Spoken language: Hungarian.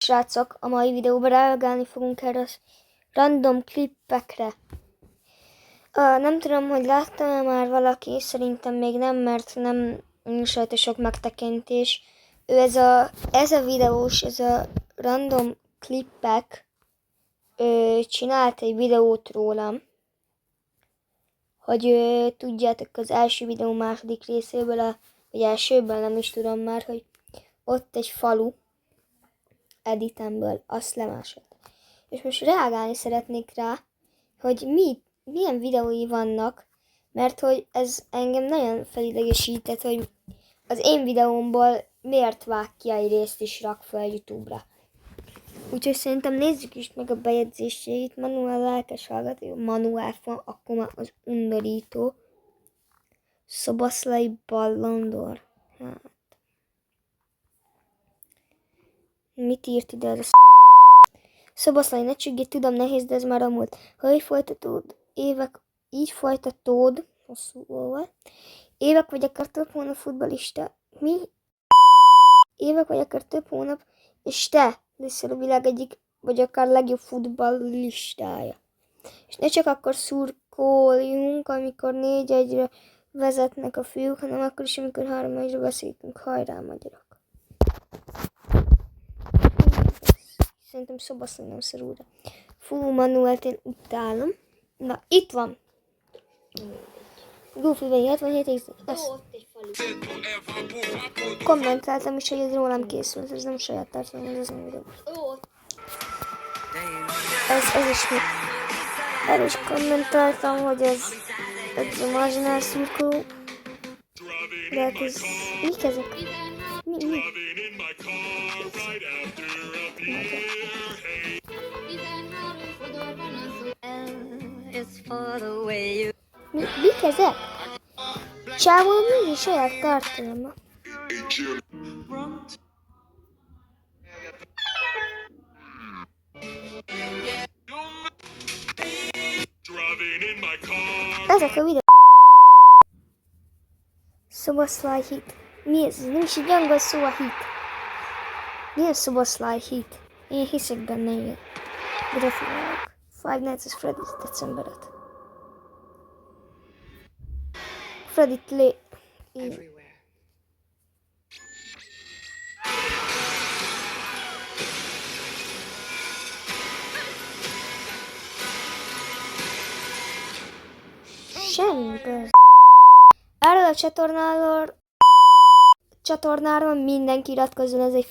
Srácok, a mai videóban reagálni fogunk erre a random klippekre. Nem tudom, hogy látta már valaki, szerintem még nem, mert nem nincs rajta sok megtekintés. Ez a videós, ez a random klippek csinált egy videót rólam, hogy tudjátok, az első videó második részéből, vagy elsőből, nem is tudom már, hogy ott egy falu editemből azt lemásolt. És most reagálni szeretnék rá, hogy milyen videói vannak, mert hogy ez engem nagyon felidegesített, hogy az én videómból miért vág ki egy részt és rak fel YouTube-ra. Úgyhogy szerintem nézzük is meg a bejegyzéseit. Manuel lelkes hallgató, Manuel van, akkor már az undorító. Szobaszlai Ballondor. Hát. Mit írt ide az a Szobaszlai, ne csüggedj, tudom nehéz, de ez már a múlt. Ha így folytatód, hosszú volt. Évek vagy akár több hónap futballista. Mi? Évek vagy akár több hónap, és te leszel a világ egyik, vagy akár legjobb futballistája. És ne csak akkor szurkoljunk, amikor 4-1-re vezetnek a fiúk, hanem akkor is, amikor 3-1-re veszítünk. Hajrá, magyarok! Szerintem Szobaszlai nem szorul rá. Fú, Manuelt én utálom. Na, itt van. Goofy vagy 77 ezt kommentáltam is, hogy ez rólam készült, ez nem saját tartalom, ez nem videó. Ez is mi? Erről is kommentáltam, hogy ez a marginál szurkoló. De hát ez... Mik ezek? Mi? Mik ezek? Csávó mindig saját tartalma. Ezek a videó. Szobaszlai hit. Mi ez? Nem is egy angol szó a hit. Milyen Szobaszlai hit? Én hiszek benne, igen. Gratulálok. Five Nights at Freddy's december 5. Freddy-t semmi köz. Erről a csatornáról mindenki iratkozzon, ez egy